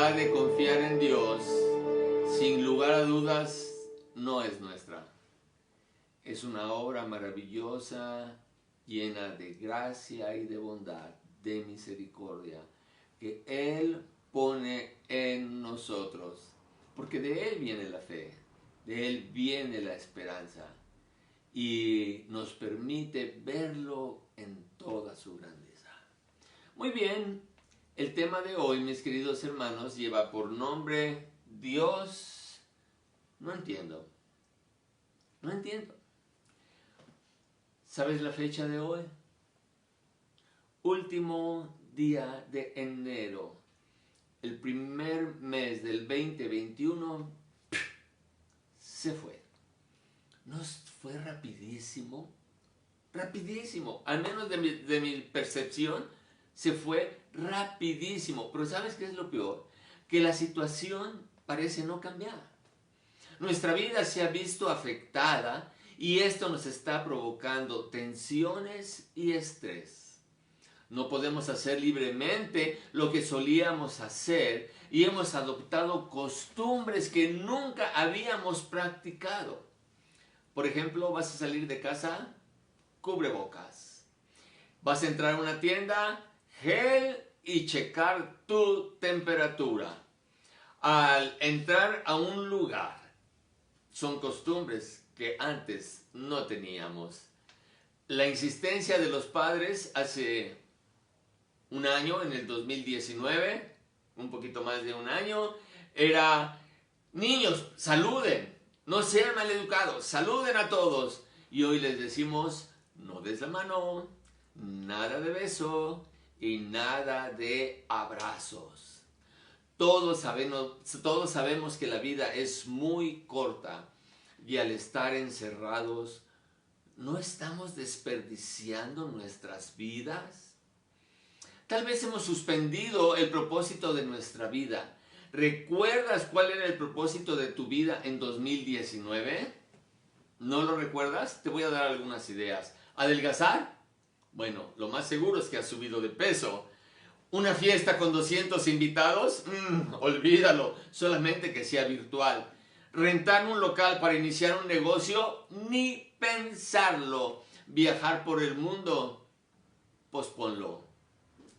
capacidad de confiar en Dios, sin lugar a dudas, no es nuestra. Es una obra maravillosa, llena de gracia y de bondad, de misericordia, que Él pone en nosotros. Porque de Él viene la fe, de Él viene la esperanza. Y nos permite verlo en toda su grandeza. Muy bien, el tema de hoy, mis queridos hermanos, lleva por nombre Dios. No entiendo. No entiendo. ¿Sabes la fecha de hoy? Último día de enero. El primer mes del 2021 se fue. ¿No fue rapidísimo? Rapidísimo. Al menos de mi percepción, se fue rapidísimo. Pero ¿sabes qué es lo peor? Que la situación parece no cambiar. Nuestra vida se ha visto afectada y esto nos está provocando tensiones y estrés. No podemos hacer libremente lo que solíamos hacer y hemos adoptado costumbres que nunca habíamos practicado. Por ejemplo, vas a salir de casa, cubrebocas. Vas a entrar a una tienda, gel y checar tu temperatura. Al entrar a un lugar, son costumbres que antes no teníamos. La insistencia de los padres hace un año, en el 2019, un poquito más de un año, era: niños, saluden, no sean maleducados, saluden a todos. Y hoy les decimos: no des la mano, nada de beso y nada de abrazos. Todos sabemos que la vida es muy corta y al estar encerrados, ¿no estamos desperdiciando nuestras vidas? Tal vez hemos suspendido el propósito de nuestra vida. ¿Recuerdas cuál era el propósito de tu vida en 2019? ¿No lo recuerdas? Te voy a dar algunas ideas. ¿Adelgazar? Bueno, lo más seguro es que has subido de peso. ¿Una fiesta con 200 invitados? Olvídalo, solamente que sea virtual. ¿Rentar un local para iniciar un negocio? Ni pensarlo. ¿Viajar por el mundo? Posponlo.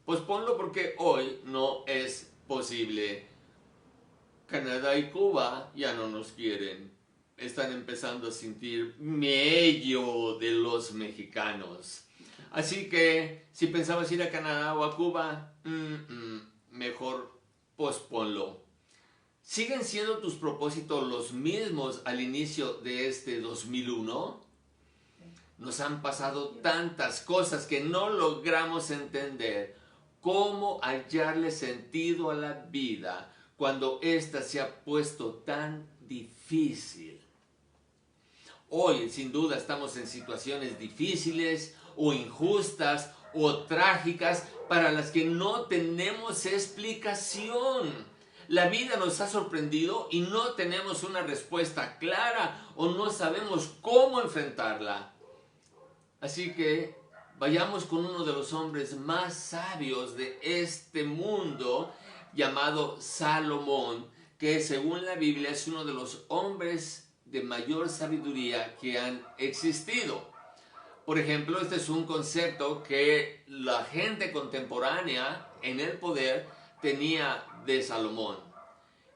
Posponlo porque hoy no es posible. Canadá y Cuba ya no nos quieren. Están empezando a sentir miedo de los mexicanos. Así que si pensabas ir a Canadá o a Cuba, mejor posponlo. ¿Siguen siendo tus propósitos los mismos al inicio de este 2001? Nos han pasado tantas cosas que no logramos entender cómo hallarle sentido a la vida cuando ésta se ha puesto tan difícil. Hoy, sin duda, estamos en situaciones difíciles o injustas o trágicas para las que no tenemos explicación. La vida nos ha sorprendido y no tenemos una respuesta clara o no sabemos cómo enfrentarla. Así que vayamos con uno de los hombres más sabios de este mundo, llamado Salomón, que según la Biblia es uno de los hombres de mayor sabiduría que han existido. Por ejemplo, este es un concepto que la gente contemporánea en el poder tenía de Salomón.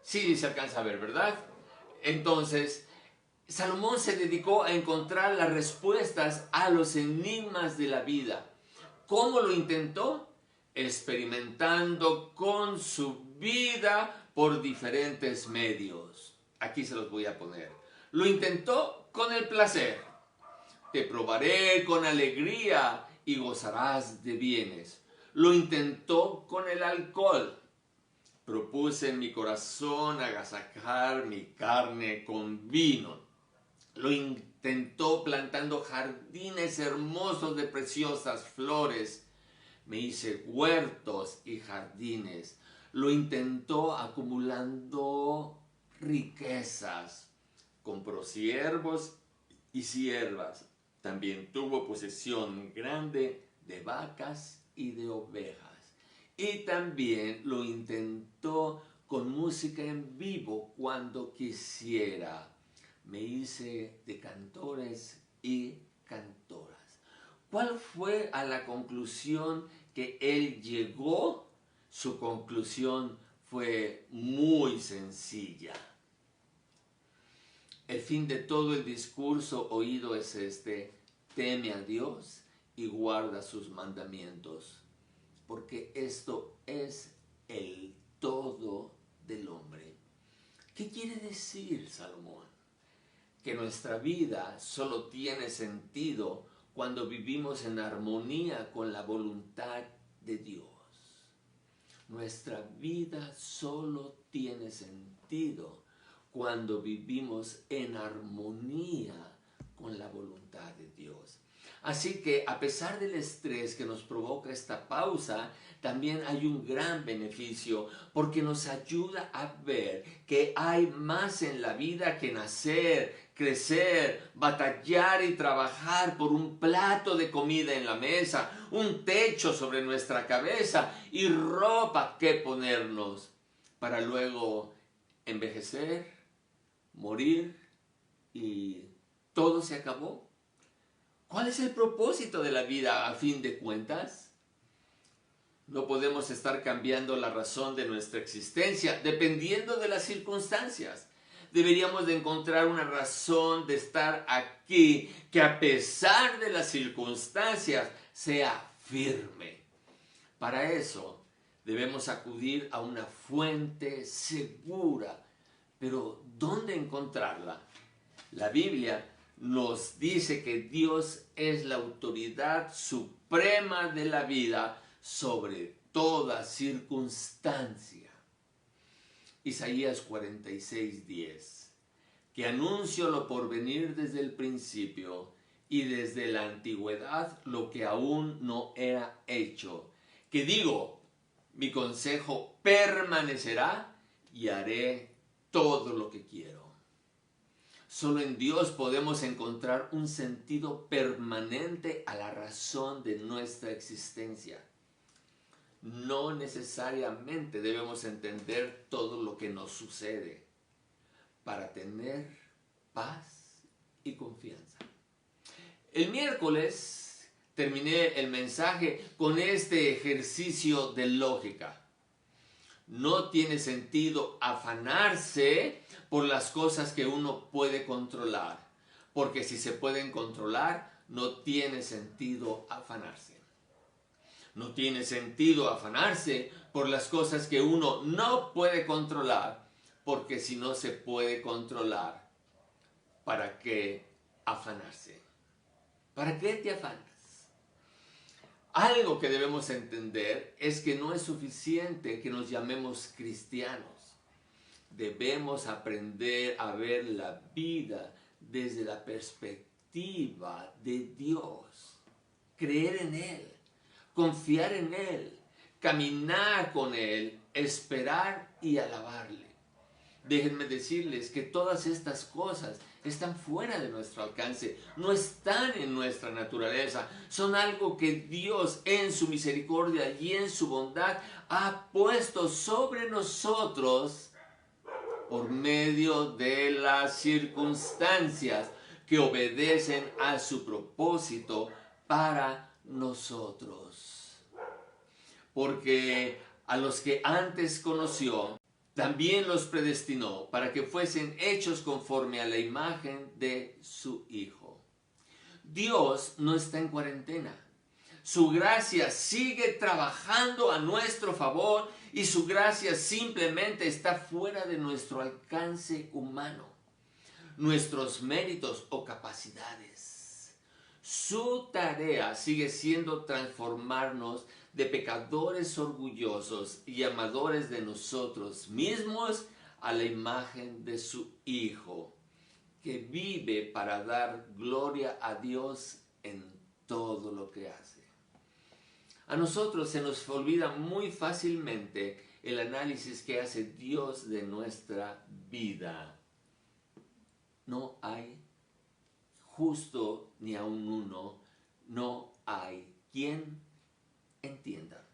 Sí, se alcanza a ver, ¿verdad? Entonces, Salomón se dedicó a encontrar las respuestas a los enigmas de la vida. ¿Cómo lo intentó? Experimentando con su vida por diferentes medios. Aquí se los voy a poner. Lo intentó con el placer. Te probaré con alegría y gozarás de bienes. Lo intentó con el alcohol. Propuse en mi corazón agasajar mi carne con vino. Lo intentó plantando jardines hermosos de preciosas flores. Me hice huertos y jardines. Lo intentó acumulando riquezas. Compró siervos y siervas. También tuvo posesión grande de vacas y de ovejas. Y también lo intentó con música en vivo cuando quisiera. Me hice de cantores y cantoras. ¿Cuál fue a la conclusión que él llegó? Su conclusión fue muy sencilla. El fin de todo el discurso oído es este: teme a Dios y guarda sus mandamientos, porque esto es el todo del hombre. ¿Qué quiere decir Salomón? Que nuestra vida solo tiene sentido cuando vivimos en armonía con la voluntad de Dios. Nuestra vida solo tiene sentido cuando vivimos en armonía con la voluntad de Dios. Así que a pesar del estrés que nos provoca esta pausa, también hay un gran beneficio porque nos ayuda a ver que hay más en la vida que nacer, crecer, batallar y trabajar por un plato de comida en la mesa, un techo sobre nuestra cabeza y ropa que ponernos para luego envejecer, morir y todo se acabó. ¿Cuál es el propósito de la vida a fin de cuentas? No podemos estar cambiando la razón de nuestra existencia dependiendo de las circunstancias. Deberíamos de encontrar una razón de estar aquí que a pesar de las circunstancias sea firme. Para eso debemos acudir a una fuente segura. Pero ¿dónde encontrarla? La Biblia nos dice que Dios es la autoridad suprema de la vida sobre toda circunstancia. Isaías 46:10, que anuncio lo por venir desde el principio y desde la antigüedad lo que aún no era hecho, que digo, mi consejo permanecerá y haré todo lo que quiero. Solo en Dios podemos encontrar un sentido permanente a la razón de nuestra existencia. No necesariamente debemos entender todo lo que nos sucede para tener paz y confianza. El miércoles terminé el mensaje con este ejercicio de lógica. No tiene sentido afanarse por las cosas que uno puede controlar, porque si se pueden controlar, no tiene sentido afanarse. No tiene sentido afanarse por las cosas que uno no puede controlar, porque si no se puede controlar, ¿para qué afanarse? ¿Para qué te afanas? Algo que debemos entender es que no es suficiente que nos llamemos cristianos. Debemos aprender a ver la vida desde la perspectiva de Dios. Creer en Él, confiar en Él, caminar con Él, esperar y alabarle. Déjenme decirles que todas estas cosas están fuera de nuestro alcance, no están en nuestra naturaleza, son algo que Dios en su misericordia y en su bondad ha puesto sobre nosotros por medio de las circunstancias que obedecen a su propósito para nosotros. Porque a los que antes conoció, también los predestinó para que fuesen hechos conforme a la imagen de su Hijo. Dios no está en cuarentena. Su gracia sigue trabajando a nuestro favor y su gracia simplemente está fuera de nuestro alcance humano, nuestros méritos o capacidades. Su tarea sigue siendo transformarnos de pecadores orgullosos y amadores de nosotros mismos a la imagen de su Hijo, que vive para dar gloria a Dios en todo lo que hace. A nosotros se nos olvida muy fácilmente el análisis que hace Dios de nuestra vida. No hay justo ni aun uno, no hay quien entienda.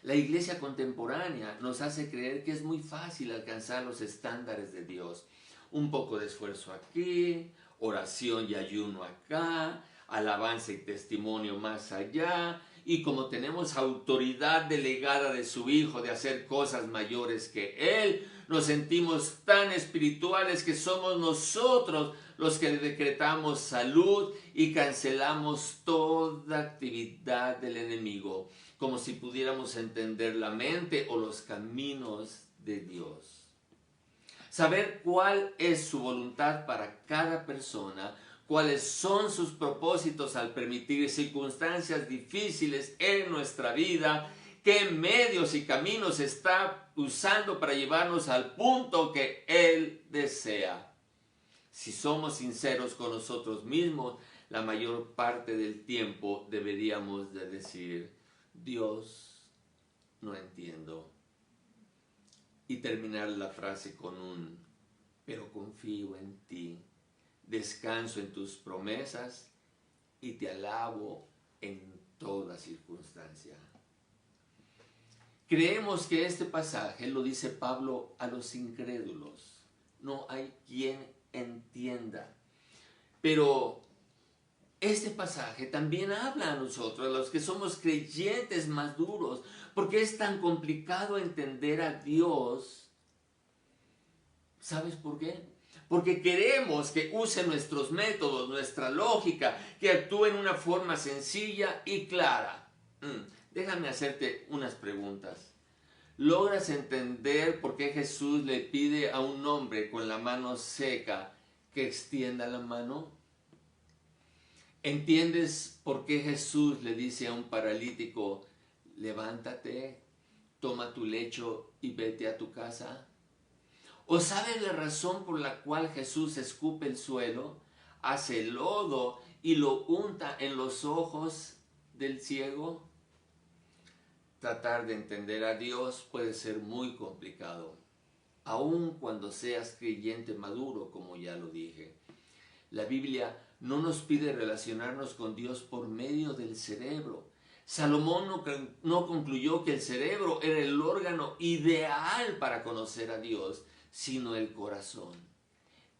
La iglesia contemporánea nos hace creer que es muy fácil alcanzar los estándares de Dios. Un poco de esfuerzo aquí, oración y ayuno acá, alabanza y testimonio más allá, y como tenemos autoridad delegada de su Hijo de hacer cosas mayores que Él, nos sentimos tan espirituales que somos nosotros los que decretamos salud y cancelamos toda actividad del enemigo, como si pudiéramos entender la mente o los caminos de Dios. Saber cuál es su voluntad para cada persona, cuáles son sus propósitos al permitir circunstancias difíciles en nuestra vida, qué medios y caminos está usando para llevarnos al punto que Él desea. Si somos sinceros con nosotros mismos, la mayor parte del tiempo deberíamos de decir, Dios, no entiendo. Y terminar la frase con un, pero confío en ti, descanso en tus promesas y te alabo en toda circunstancia. Creemos que este pasaje lo dice Pablo a los incrédulos. No hay quien entienda. Pero este pasaje también habla a nosotros, a los que somos creyentes maduros, porque es tan complicado entender a Dios. ¿Sabes por qué? Porque queremos que use nuestros métodos, nuestra lógica, que actúe en una forma sencilla y clara. Déjame hacerte unas preguntas. ¿Logras entender por qué Jesús le pide a un hombre con la mano seca que extienda la mano? ¿Entiendes por qué Jesús le dice a un paralítico, levántate, toma tu lecho y vete a tu casa? ¿O sabes la razón por la cual Jesús escupe el suelo, hace lodo y lo unta en los ojos del ciego? Tratar de entender a Dios puede ser muy complicado, aun cuando seas creyente maduro, como ya lo dije. La Biblia no nos pide relacionarnos con Dios por medio del cerebro. Salomón no concluyó que el cerebro era el órgano ideal para conocer a Dios, sino el corazón.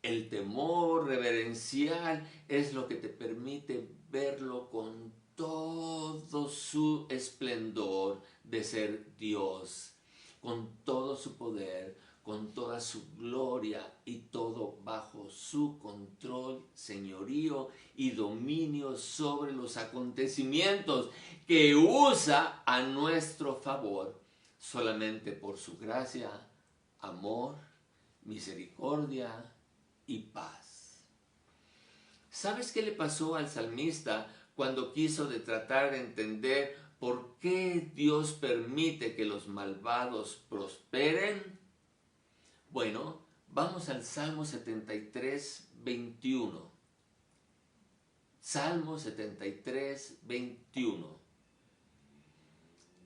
El temor reverencial es lo que te permite verlo con todo su esplendor de ser Dios, con todo su poder, con toda su gloria y todo bajo su control, señorío y dominio sobre los acontecimientos que usa a nuestro favor solamente por su gracia, amor, misericordia y paz. ¿Sabes qué le pasó al salmista cuando quiso tratar de entender por qué Dios permite que los malvados prosperen? Bueno, vamos al Salmo 73, 21. Salmo 73, 21.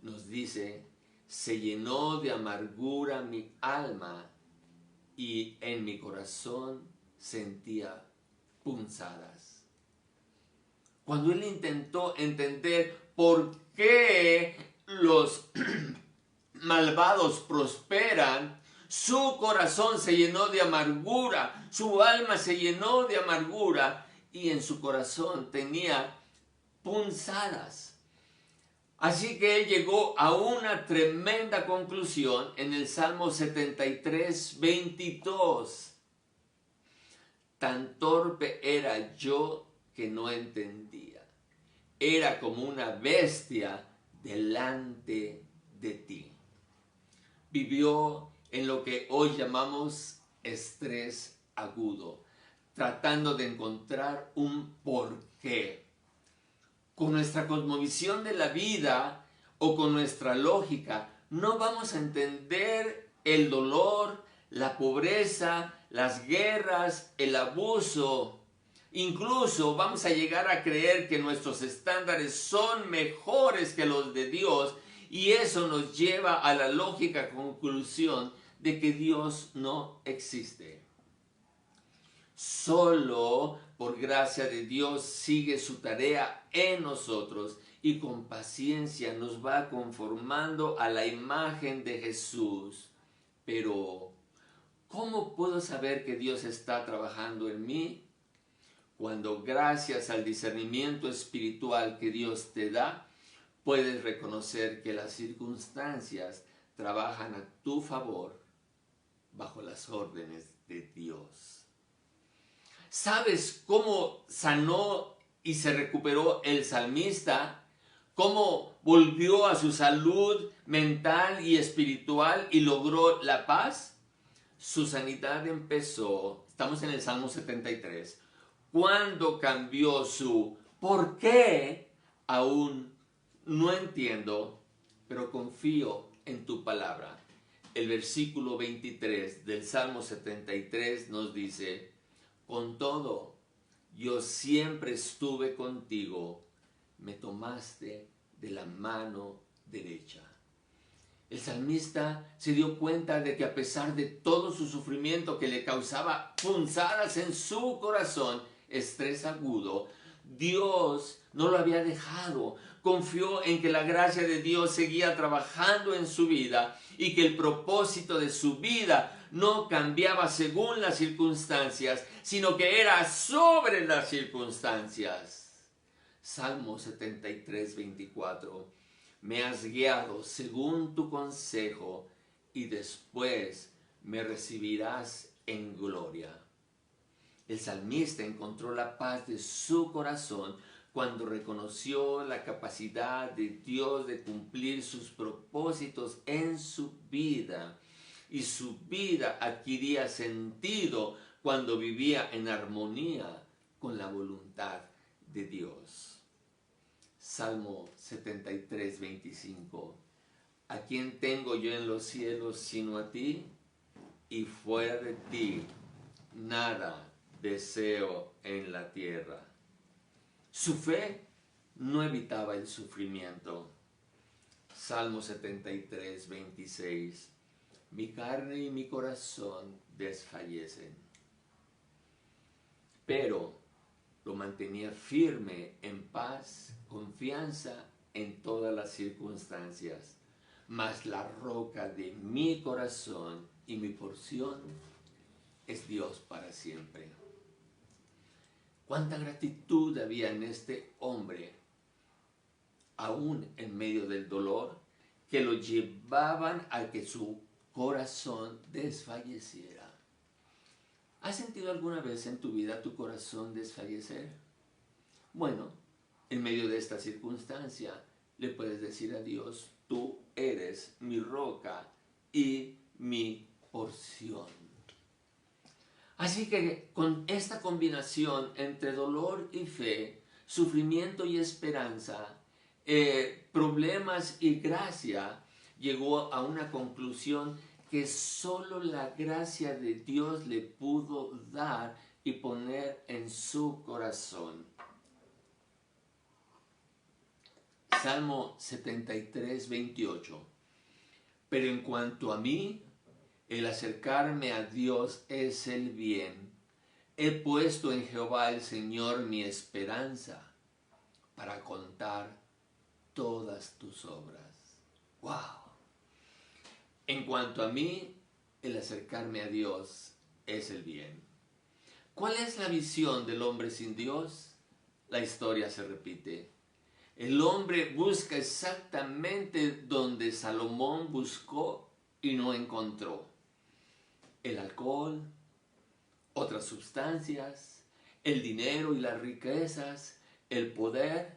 Nos dice, se llenó de amargura mi alma y en mi corazón sentía punzadas. Cuando él intentó entender por qué los malvados prosperan, su corazón se llenó de amargura, su alma se llenó de amargura y en su corazón tenía punzadas. Así que él llegó a una tremenda conclusión en el Salmo 73, 22. Tan torpe era yo que no entendía. Era como una bestia delante de ti. Vivió en lo que hoy llamamos estrés agudo, tratando de encontrar un porqué. Con nuestra cosmovisión de la vida o con nuestra lógica, no vamos a entender el dolor, la pobreza, las guerras, el abuso. Incluso vamos a llegar a creer que nuestros estándares son mejores que los de Dios y eso nos lleva a la lógica conclusión de que Dios no existe. Solo por gracia de Dios, sigue su tarea en nosotros y con paciencia nos va conformando a la imagen de Jesús. Pero, ¿cómo puedo saber que Dios está trabajando en mí? Cuando gracias al discernimiento espiritual que Dios te da, puedes reconocer que las circunstancias trabajan a tu favor bajo las órdenes de Dios. ¿Sabes cómo sanó y se recuperó el salmista? ¿Cómo volvió a su salud mental y espiritual y logró la paz? Su sanidad empezó, estamos en el Salmo 73, cuando cambió su ¿por qué? Aún no entiendo, pero confío en tu palabra. El versículo 23 del Salmo 73 nos dice: con todo, yo siempre estuve contigo, me tomaste de la mano derecha. El salmista se dio cuenta de que a pesar de todo su sufrimiento que le causaba punzadas en su corazón, estrés agudo, Dios no lo había dejado. Confió en que la gracia de Dios seguía trabajando en su vida y que el propósito de su vida no cambiaba según las circunstancias, sino que era sobre las circunstancias. Salmo 73, 24. Me has guiado según tu consejo y después me recibirás en gloria. El salmista encontró la paz de su corazón cuando reconoció la capacidad de Dios de cumplir sus propósitos en su vida. Y su vida adquiría sentido cuando vivía en armonía con la voluntad de Dios. Salmo 73, 25. ¿A quién tengo yo en los cielos sino a ti? Y fuera de ti nada deseo en la tierra. Su fe no evitaba el sufrimiento. Salmo 73, 26. Mi carne y mi corazón desfallecen, pero lo mantenía firme en paz, confianza en todas las circunstancias. Mas la roca de mi corazón y mi porción es Dios para siempre. Cuánta gratitud había en este hombre, aún en medio del dolor, que lo llevaban a que su corazón desfalleciera. ¿Has sentido alguna vez en tu vida tu corazón desfallecer? Bueno, en medio de esta circunstancia le puedes decir a Dios: tú eres mi roca y mi porción. Así que con esta combinación entre dolor y fe, sufrimiento y esperanza, problemas y gracia, llegó a una conclusión que solo la gracia de Dios le pudo dar y poner en su corazón. Salmo 73, 28. Pero en cuanto a mí, el acercarme a Dios es el bien. He puesto en Jehová el Señor mi esperanza para contar todas tus obras. ¡Wow! En cuanto a mí, el acercarme a Dios es el bien. ¿Cuál es la visión del hombre sin Dios? La historia se repite. El hombre busca exactamente donde Salomón buscó y no encontró. El alcohol, otras sustancias, el dinero y las riquezas, el poder,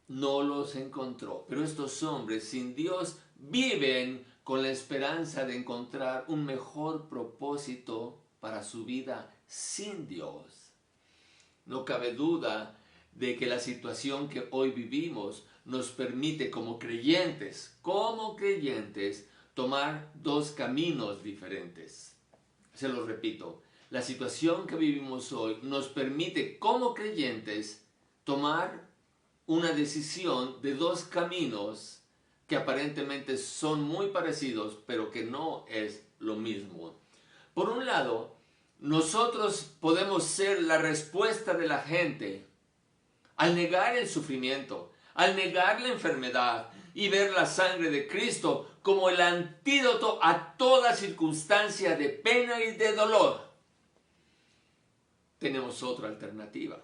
no los encontró. Pero estos hombres sin Dios viven con la esperanza de encontrar un mejor propósito para su vida sin Dios. No cabe duda de que la situación que hoy vivimos nos permite como creyentes, tomar dos caminos diferentes. Se los repito, la situación que vivimos hoy nos permite como creyentes tomar una decisión de dos caminos que aparentemente son muy parecidos, pero que no es lo mismo. Por un lado, nosotros podemos ser la respuesta de la gente al negar el sufrimiento, al negar la enfermedad y ver la sangre de Cristo como el antídoto a toda circunstancia de pena y de dolor. Tenemos otra alternativa.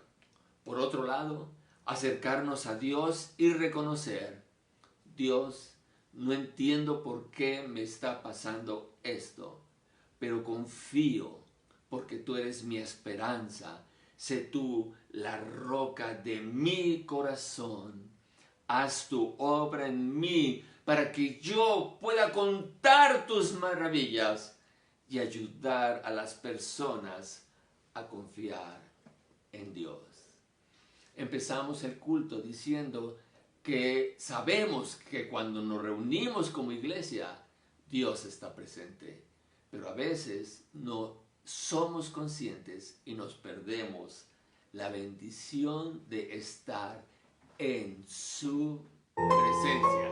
Por otro lado, acercarnos a Dios y reconocer: Dios, no entiendo por qué me está pasando esto, pero confío porque tú eres mi esperanza. Sé tú la roca de mi corazón. Haz tu obra en mí para que yo pueda contar tus maravillas y ayudar a las personas a confiar en Dios. Empezamos el culto diciendo que sabemos que cuando nos reunimos como iglesia, Dios está presente, pero a veces no somos conscientes y nos perdemos la bendición de estar en su presencia.